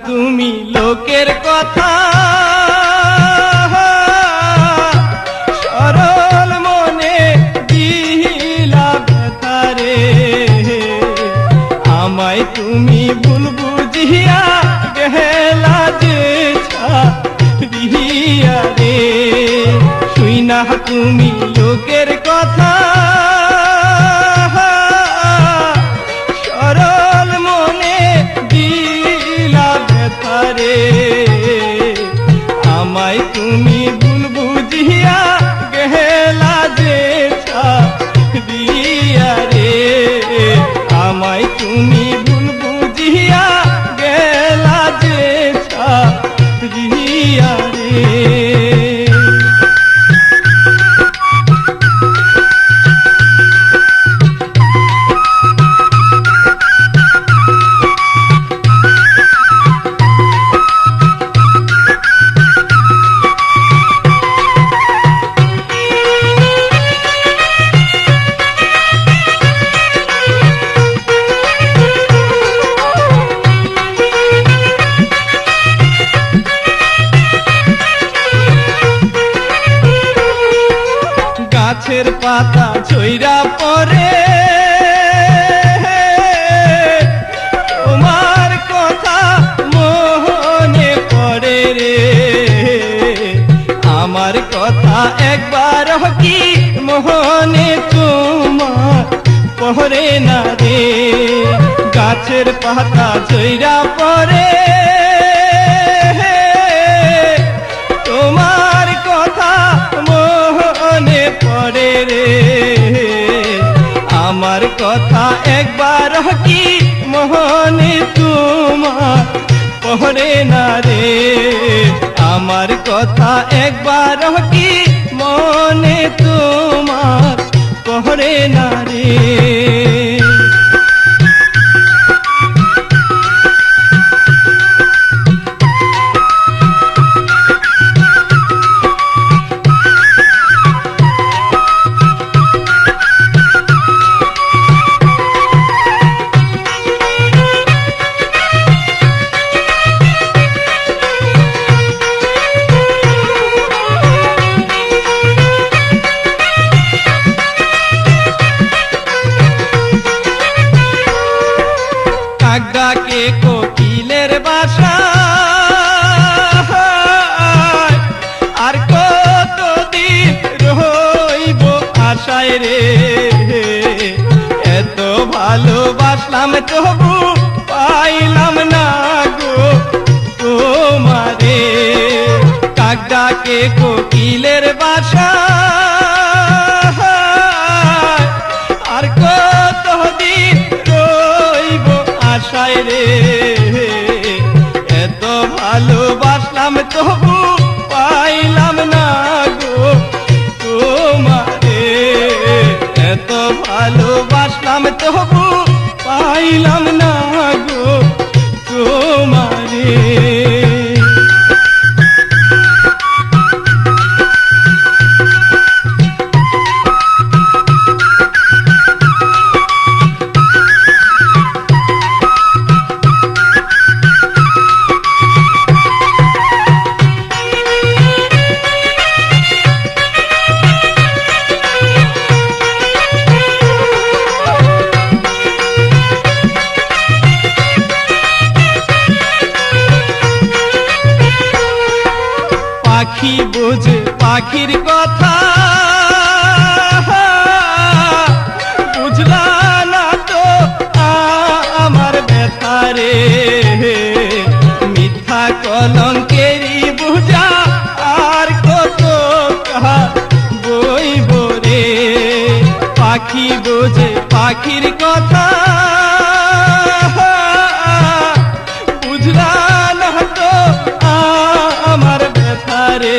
তুমি লোকের কথা, সরল মনে দিলা ব্যথারে। আমায় তুমি ভুল বুঝিয়া গেলা যে ছাড়িয়া রে। শুই না তুমি লোকের কথা, সরল মনে দিলা ব্যথারে। আমায় তুমি ভুল বুঝিয়া গেলা যে ছাড়িয়া রে। আমায় তুমি ভুল বুঝিয়া গেলা যে ছাড়িয়া রে। গাছের পাতা ঝইরা পড়ে তোমার কথা মনে পড়ে রে। আমার কথা একবার কি মনে তোমার পড়ে না রে। গাছের পাতা ঝইরা পড়ে তোমার কথা মনে পড়ে রে। আমার কথা একবার কি মনে তোমার পড়ে না রে। আমার কথা একবার কি মনে তোমার পড়ে না রে। ডাকে কোকিলের বাসা আর কতদিন রইব আশায় রে। এত ভালোবাসলাম তবু পাইলাম না গো তোমারে। কাক ডাকে কোকিলের বাসা আর কতদিন রইব আশায় রে। এত ভালোবাসলাম তবু পাইলাম না গো তোমারে। এত ভালোবাসলাম তবু পাইলাম না গো তোমারে। পাখি বোঝে পাখির কথা, বুঝলা না তো আমার ব্যথারে। মিথ্যা কলঙ্কেরই বুঝা আর কত বইব রে। পাখি বোঝে পাখির কথা, বুঝলা না তো আমার ব্যথারে।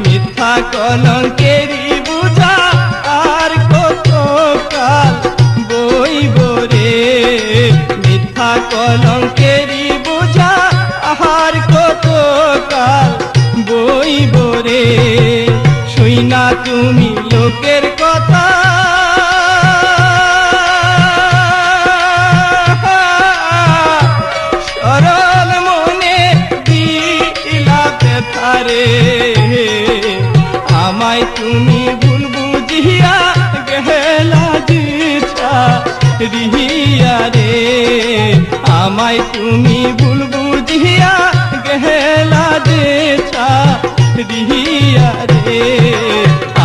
মিথ্যা কলঙ্কেরই বুঝা আর কত কাল বইব রে। মিথ্যা কলঙ্কেরই বুঝা আর কত কাল বইব রে। শুই না তুমি লোকের কথা, রিহিয়া রে আমায় তুমি ভুল বুঝিয়া গেলা যেছা রিহিয়া রে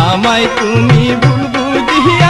আমায় তুমি ভুল বুঝিয়া